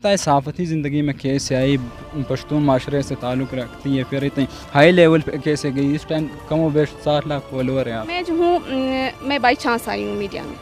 सहाफ़ती ज़िंदगी में कैसे आई, पश्तून माशरे से ताल्लुक़ रखती है, फिर इतनी हाई लेवल पे कैसे गई? इस टाइम कम व बेश 60 लाख फॉलोअर हैं आप। मैं जो हूँ मैं बाई चांस आई हूँ मीडिया में।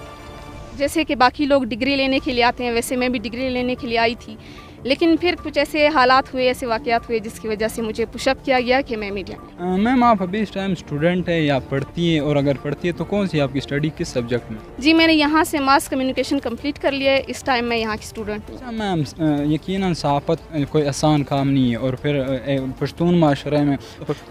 जैसे कि बाकी लोग डिग्री लेने के लिए आते हैं, वैसे मैं भी डिग्री लेने के लिए आई थी, लेकिन फिर कुछ ऐसे हालात हुए, ऐसे वाक़यात हुए जिसकी वजह से मुझे पुशअप किया गया कि मैं मीडिया में। मैम आप अभी इस टाइम स्टूडेंट है या पढ़ती हैं, और अगर पढ़ती है तो कौन सी आपकी स्टडी किस सब्जेक्ट में? जी मैंने यहाँ से मास कम्युनिकेशन कंप्लीट कर लिया है, इस टाइम मैं यहाँ की स्टूडेंट हूँ। अच्छा मैम, यकीनन सहाफ़त कोई आसान काम नहीं है, और फिर पश्तून माशरे में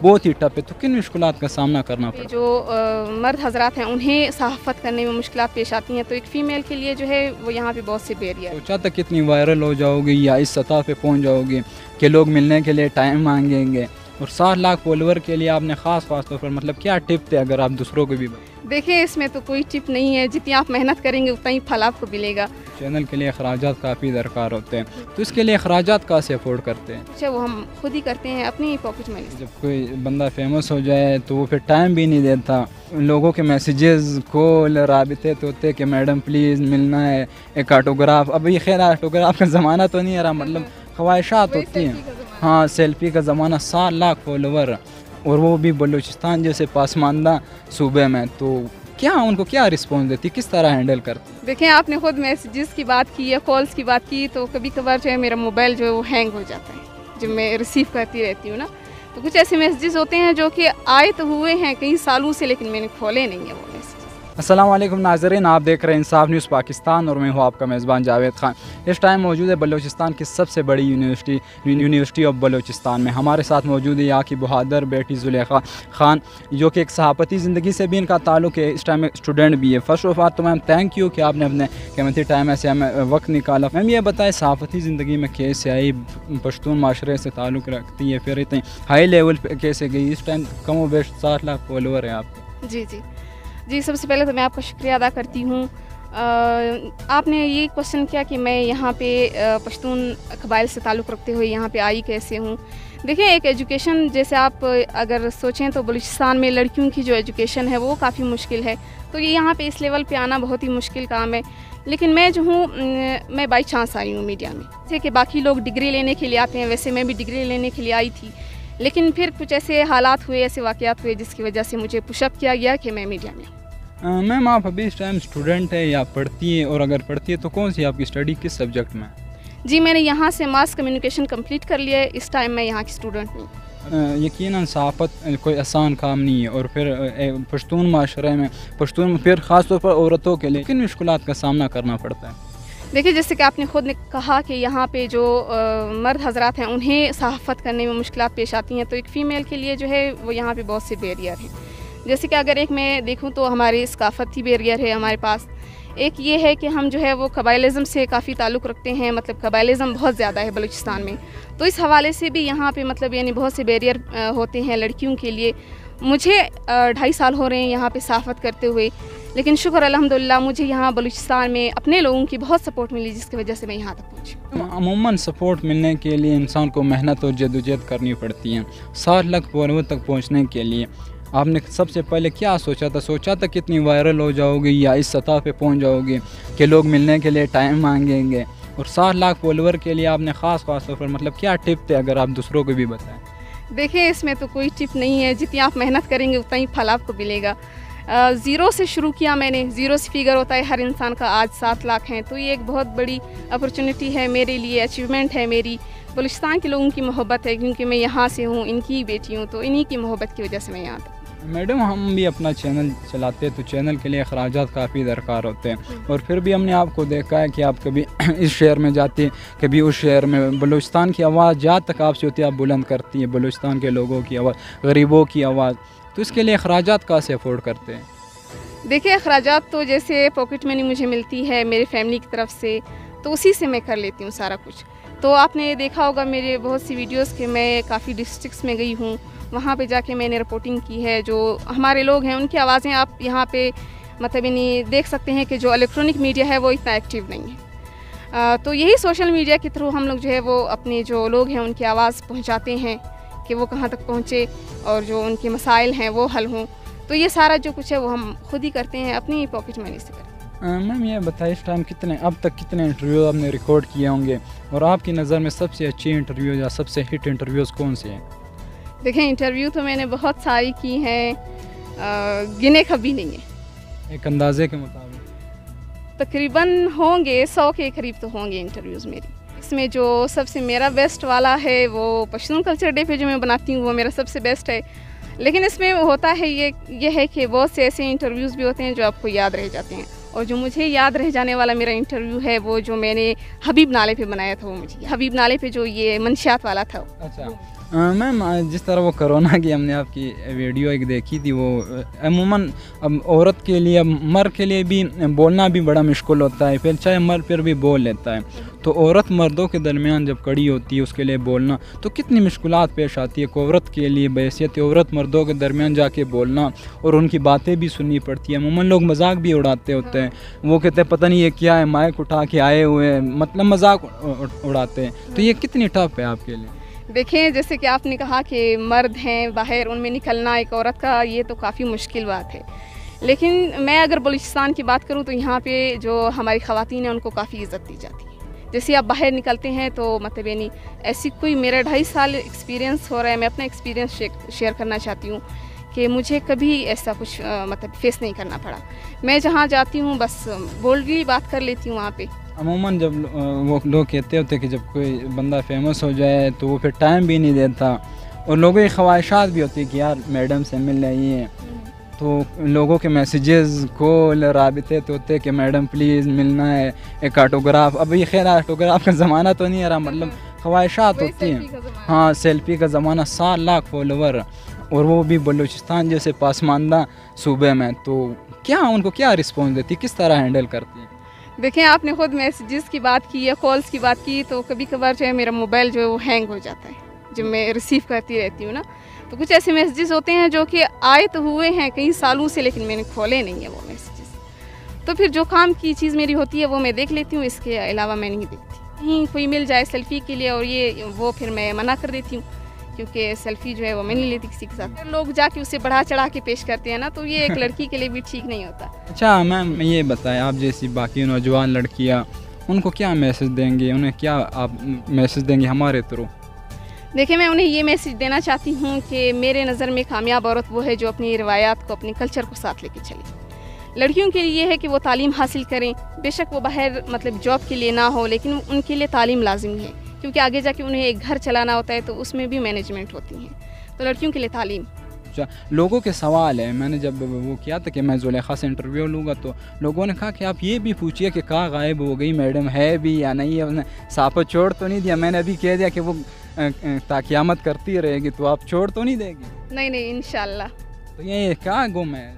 बहुत ही टफ है, तो किन मुश्किलात का सामना करना पड़ता है? जो मर्द हजरात हैं उन्हें सहाफ़त करने में मुश्किलात पेश आती हैं, तो एक फ़ीमेल के लिए जो है वो यहाँ पे बहुत से बैरियर है। सोचा तक कितनी वायरल हो जाओगी या इस सतह पे पहुंच जाओगे कि लोग मिलने के लिए टाइम मांगेंगे, और 60 लाख फॉलोअर के लिए आपने ख़ास तौर पर मतलब क्या टिप थे अगर आप दूसरों को भी देखिए इसमें तो कोई टिप नहीं है, जितनी आप मेहनत करेंगे उतना ही फल आपको मिलेगा। चैनल के लिए अखराजात काफ़ी दरकार होते हैं, तो इसके लिए अखराजात कहाँ से अफोर्ड करते हैं? अच्छा वो हम खुद ही करते हैं अपनी पॉकेट मनी से। जब कोई बंदा फेमस हो जाए तो वो फिर टाइम भी नहीं देता, लोगों के मैसेजेस कॉल राबिते तो होते कि मैडम प्लीज़ मिलना है, एक ऑटोग्राफ। अभी खैर ऑटोग्राफ का ज़माना तो नहीं रहा, मतलब ख्वाहिशात होती हैं। हाँ, सेल्फी का ज़माना। 60 लाख फॉलोवर, और वो भी बलूचिस्तान जैसे पासमानदा सूबे में, तो क्या उनको क्या रिस्पॉन्स देती, किस तरह हैंडल करती? देखें आपने खुद मैसेजेस की बात की या कॉल्स की बात की, तो कभी कभार जो है मेरा मोबाइल जो है वो हैंग हो जाता है जब मैं रिसीव करती रहती हूँ ना, तो कुछ ऐसे मैसेजेस होते हैं जो कि आए तो हुए हैं कई सालों से, लेकिन मैंने खोले नहीं है वो मैसेज। अस्सलाम वालेकुम नाज़रीन, आप देख रहे हैं इंसाफ न्यूज़ पाकिस्तान, और मैं हूँ आपका मेज़बान जावेद खान। इस टाइम मौजूद है बलूचिस्तान की सबसे बड़ी यूनिवर्सिटी ऑफ बलूचिस्तान में। हमारे साथ मौजूद है यहाँ की बहादुर बेटी ज़ुलेखा खान, जो कि एक सहाफ़ती ज़िंदगी से भी इनका ताल्लुक़ है, इस टाइम एक स्टूडेंट भी है। फर्स्ट ऑफ ऑल तो मैम थैंक यू कि आपने अपने कीमती टाइम ऐसे हमें वक्त निकाला। मैम ये बताएं सहाफ़ती ज़िंदगी में कैसे आई, पश्तून माशरे से ताल्लुक़ रखती है, फिर इतनी हाई लेवल पर कैसे गई? इस टाइम कम व बेश 60 लाख फॉलोअर हैं आपके। जी सबसे पहले तो मैं आपका शुक्रिया अदा करती हूँ। आपने ये क्वेश्चन किया कि मैं यहाँ पे पश्तून कबाइल से ताल्लुक़ रखते हुए यहाँ पे आई कैसे हूँ। देखिए एक एजुकेशन जैसे आप अगर सोचें तो बलूचिस्तान में लड़कियों की जो एजुकेशन है वो काफ़ी मुश्किल है, तो ये यहाँ पे इस लेवल पे आना बहुत ही मुश्किल काम है। लेकिन मैं जो हूँ मैं बाई चांस आई हूँ मीडिया में। जैसे कि बाकी लोग डिग्री लेने के लिए आते हैं, वैसे मैं भी डिग्री लेने के लिए आई थी, लेकिन फिर कुछ ऐसे हालात हुए, ऐसे वाक़यात हुए जिसकी वजह से मुझे पुशअप किया गया कि मैं मीडिया में। मैम आप अभी इस टाइम स्टूडेंट है या पढ़ती हैं, और अगर पढ़ती है तो कौन सी आपकी स्टडी किस सब्जेक्ट में? जी मैंने यहाँ से मास कम्युनिकेशन कंप्लीट कर लिया है, इस टाइम मैं यहाँ की स्टूडेंट हूँ। यकीनन सहाफ़त कोई आसान काम नहीं है, और फिर पश्तून माशरे में फिर ख़ास तौर पर औरतों के लिए किन मुश्किलात का सामना करना पड़ता है? देखिए जैसे कि आपने खुद ने कहा कि यहाँ पे जो मर्द हजरात हैं उन्हें सहाफ़त करने में मुश्किलात पेश आती हैं, तो एक फ़ीमेल के लिए जो है वो यहाँ पे बहुत से बैरियर हैं। जैसे कि अगर एक मैं देखूँ तो हमारी सकाफ़ती बैरियर है हमारे पास। एक ये है कि हम जो है वो कबाइलिज़म से काफ़ी ताल्लुक़ रखते हैं, मतलब कबाइलिज़म बहुत ज़्यादा है बलूचिस्तान में, तो इस हवाले से भी यहाँ पे मतलब यानी बहुत से बैरियर होते हैं लड़कियों के लिए। मुझे 2.5 साल हो रहे हैं यहाँ पे सहाफ़त करते हुए, लेकिन शुक्र अल्हम्दुलिल्लाह मुझे यहाँ बलूचिस्तान में अपने लोगों की बहुत सपोर्ट मिली, जिसकी वजह से मैं यहाँ तक पहुँची। अमूमन सपोर्ट मिलने के लिए इंसान को मेहनत और जद्दोजहद करनी पड़ती है। 60 लाख फॉलोअर तक पहुँचने के लिए आपने सबसे पहले क्या सोचा था कितनी वायरल हो जाओगी या इस सतह पे पहुँच जाओगे कि लोग मिलने के लिए टाइम मांगेंगे, और 60 लाख फॉलोअर के लिए आपने ख़ास तौर पर मतलब क्या टिप थे अगर आप दूसरों को भी बताएं? देखिए इसमें तो कोई टिप नहीं है, जितनी आप मेहनत करेंगे उतना ही फल आपको मिलेगा। ज़ीरो से शुरू किया मैंने, ज़ीरो से फिगर होता है हर इंसान का। आज 7 लाख हैं, तो ये एक बहुत बड़ी अपॉर्चुनिटी है मेरे लिए, अचीवमेंट है मेरी। बलूचिस्तान के लोगों की मोहब्बत है, क्योंकि मैं यहाँ से हूँ, इनकी बेटी हूँ, तो इन्हीं की मोहब्बत की वजह से मैं यहाँ तक। मैडम हम भी अपना चैनल चलाते हैं, तो चैनल के लिए अखराजात काफ़ी दरकार होते हैं, और फिर भी हमने आपको देखा है कि आप कभी इस शहर में जाती हैं, कभी उस शहर में। बलूचिस्तान की आवाज़ जहाँ तक आपसे होती है आप बुलंद करती हैं, बलूचिस्तान के लोगों की आवाज़, गरीबों की आवाज़, तो इसके लिए अखराजात कहाँ से अफोर्ड करते हैं? देखिए अखराजात तो जैसे पॉकेट मनी मुझे मिलती है मेरे फैमिली की तरफ से, तो उसी से मैं कर लेती हूँ सारा कुछ। तो आपने देखा होगा मेरे बहुत सी वीडियोस कि मैं काफ़ी डिस्ट्रिक्ट्स में गई हूँ, वहाँ पे जाके मैंने रिपोर्टिंग की है। जो हमारे लोग हैं उनकी आवाज़ें आप यहाँ पे मतलब यानी देख सकते हैं कि जो इलेक्ट्रॉनिक मीडिया है वो इतना एक्टिव नहीं है, तो यही सोशल मीडिया के थ्रू हम लोग जो है वो अपने जो लोग हैं उनकी आवाज़ पहुँचाते हैं कि वो कहाँ तक पहुँचे, और जो उनके मसाइल हैं वो हल हों। तो ये सारा जो कुछ है वो हम खुद ही करते हैं, अपनी पॉकेट मनी से करते हैं। میم یہ بتائیے اس ٹائم اب تک کتنے انٹرویو آپ نے ریکارڈ کیے ہوں گے اور آپ کی نظر میں سب سے اچھی انٹرویو یا سب سے ہٹ انٹرویوز کون سے ہیں؟ دیکھیں انٹرویو تو میں نے بہت ساری کی ہیں، گنے کبھی نہیں ہیں، ایک اندازے کے مطابق تقریباً ہوں گے 100 کے قریب تو ہوں گے انٹرویوز میری۔ اس میں جو سب سے میرا بیسٹ والا ہے وہ پشتون کلچر ڈے پہ جو میں بناتی ہوں وہ میرا سب سے بیسٹ ہے، لیکن اس میں ہوتا ہے یہ ہے کہ بہت سے ایسے انٹرویوز بھی ہوتے ہیں جو آپ کو یاد رہ جاتے ہیں، اور جو مجھے یاد رہ جانے والا میرا انٹرویو ہے وہ جو میں نے حبیب نالے پہ بنایا تھا، وہ مجھے حبیب نالے پہ جو یہ منشیات والا تھا۔ اچھا میم، جس طرح وہ کرونا کی ہم نے آپ کی ویڈیو ایک دیکھی تھی، وہ عموماً اب عورت کے لیے، اب مرد کے لیے بھی بولنا بھی بڑا مشکل ہوتا ہے، پھر چاہے مرد پھر بھی بول لیتا ہے، تو عورت مردوں کے درمیان جب کڑی ہوتی ہے اس کے لیے بولنا تو کتنی مشکلات پیش آتی ہے ایک عورت کے لیے، بحیثیت عورت مردوں کے درمیان جا کے بولنا اور ان کی باتیں بھی سننی پڑتی ہیں۔ عموماً لوگ مذاق بھی اڑاتے ہوتے ہیں، وہ کہتے ہیں پتہ نہیں یہ کیا ہے، مائک اٹھا کے آئے ہوئے ہیں، مطلب مذاق اڑاتے ہیں، تو یہ کتنی ٹف ہے آپ کے لیے؟ دیکھیں جیسے کہ آپ نے کہا کہ مرد ہیں باہر، ان میں نکلنا ایک عورت کا یہ تو کافی مشکل بات ہے، لیکن میں اگر بلوچستان کی بات کروں تو یہاں پہ جو ہماری خواتین ہیں ان کو کافی عزت دی جاتی ہے۔ جیسے آپ باہر نکلتے ہیں تو مطلب یعنی ایسی کوئی میرا 2.5 سال ایکسپیرینس ہو رہا ہے، میں اپنا ایکسپیرینس شیئر کرنا چاہتی ہوں کہ مجھے کبھی ایسا کچھ مطلب فیس نہیں کرنا پڑا۔ میں جہاں جاتی ہوں بس بولڈلی بات کر لیتی ہوں وہاں پہ۔ عموماً جب وہ لوگ کہتے ہوتے کہ جب کوئی بندہ فیمس ہو جائے تو وہ پھر ٹائم بھی نہیں دیتا، اور لوگوں کی خواہشات بھی ہوتی ہے کہ یار میڈم سے مل رہی ہیں، تو لوگوں کے میسیجز کال رابطے تو ہوتے کہ میڈم پلیز ملنا ہے، ایک آٹوگراف۔ اب یہ خیر آٹوگراف کا زمانہ تو نہیں ہے رہا، مطلب خواہشات ہوتی ہیں، ہاں سیلفی کا زمانہ، 7 لاکھ فالوور، اور وہ بھی بلوچستان جیسے پسماندہ صوبے میں، تو کیا ان کو کیا رسپانس دیتی، کس طرح ہینڈل کرتی ہیں؟ دیکھیں آپ نے خود میسیجز کی بات کی یا کالز کی بات کی، تو کبھی کبھار جو ہے میرا موبائل جو ہے وہ ہینگ ہو جاتا ہے جب میں ریسیو کرتی رہتی ہوں نا، تو کچھ ایسے میسیجز ہوتے ہیں جو کہ آئے تو ہوئے ہیں کئی سالوں سے لیکن میں نے کھولے نہیں ہیں وہ میسیجز، تو پھر جو کام کی چیز میری ہوتی ہے وہ میں دیکھ لیتی ہوں، اس کے علاوہ میں نہیں دیکھتی۔ کہیں کوئی مل جائے سیلفی کے لیے اور وہ پھر میں منع کر دیتی ہوں، کیونکہ سیلفی جو ہے وہ میں نہیں لیتی کسی کے ساتھ، لوگ جا کے اسے بڑھا چڑھا کے پیش کرتے ہیں نا، تو یہ ایک لڑکی کے لیے بھی ٹھیک نہیں ہوتا۔ اچھا میم یہ بتائیں، آپ جیسی باقی نوجوان لڑکیاں ان کو کیا میسج دیں گے، انہیں کیا آپ میسج دیں گے ہمارے تھرو؟ دیکھیں میں انہیں یہ میسج دینا چاہتی ہوں کہ میرے نظر میں کامیاب عورت وہ ہے جو اپنی روایات کو، اپنے کلچر کو ساتھ لے کے چلے۔ لڑکیوں کے لیے یہ ہے کہ وہ تعلیم حاصل کریں، بے شک وہ باہر مطلب جاب کے لیے نہ ہو، لیکن ان کے لیے تعلیم لازمی ہے، کیونکہ آگے جا کے انہیں ایک گھر چلانا ہوتا ہے تو اس میں بھی مینجمنٹ ہوتی ہیں، تو لڑکیوں کے لیے تعلیم۔ اچھا لوگوں کے سوال ہے، میں نے جب وہ کیا تھا کہ میں زلیخا سے انٹرویو لوں گا تو لوگوں نے کہا کہ آپ یہ بھی پوچھیے کہ کہاں غائب ہو گئی میڈم، ہے بھی یا نہیں ہے، انہیں سانپ چھوڑ تو نہیں دیا؟ میں نے ابھی کہہ دیا کہ وہ تا قیامت کرتی رہے گی، تو آپ چھوڑ تو نہیں دے گی؟ نہیں انشاءاللہ۔ تو یہ کہاں گم ہے؟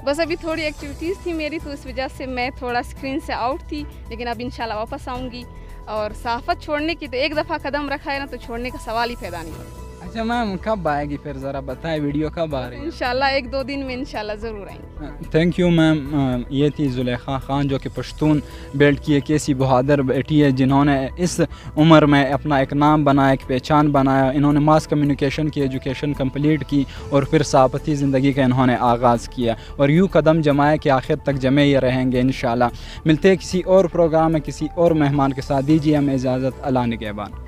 بس ابھی تھوڑی ایکٹیویٹیز تھی میری تو اس وجہ سے میں تھوڑا اسکرین سے آؤٹ تھی، لیکن اب انشاءاللہ واپس آؤں گی، اور صحافت چھوڑنے کی تو ایک دفعہ قدم رکھا ہے نا تو چھوڑنے کا سوال ہی پیدا نہیں ہوتا۔ اچھا میم کب آئے گی پھر، ذرا بتائیں ویڈیو کب آ رہی ہے؟ انشاءاللہ 1-2 دن میں انشاءاللہ ضرور آئیں گے۔ Thank you ma'am. یہ تھی زلیخا خان جو کہ پشتون بیلٹ کی ایک ایسی بہادر بیٹی ہے جنہوں نے اس عمر میں اپنا ایک نام بنایا، ایک پہچان بنایا۔ انہوں نے ماس کمیونیکیشن کی ایجوکیشن کمپلیٹ کی اور پھر صحافتی زندگی کا انہوں نے آغاز کیا، اور یوں قدم جمائے کہ آخر تک جمے ہی رہیں گے انشاءاللہ۔ ملتے ہیں کسی اور پروگرام میں کسی اور مہمان کے ساتھ، دیجیے ہمیں اجازت، اللہ نگہبان۔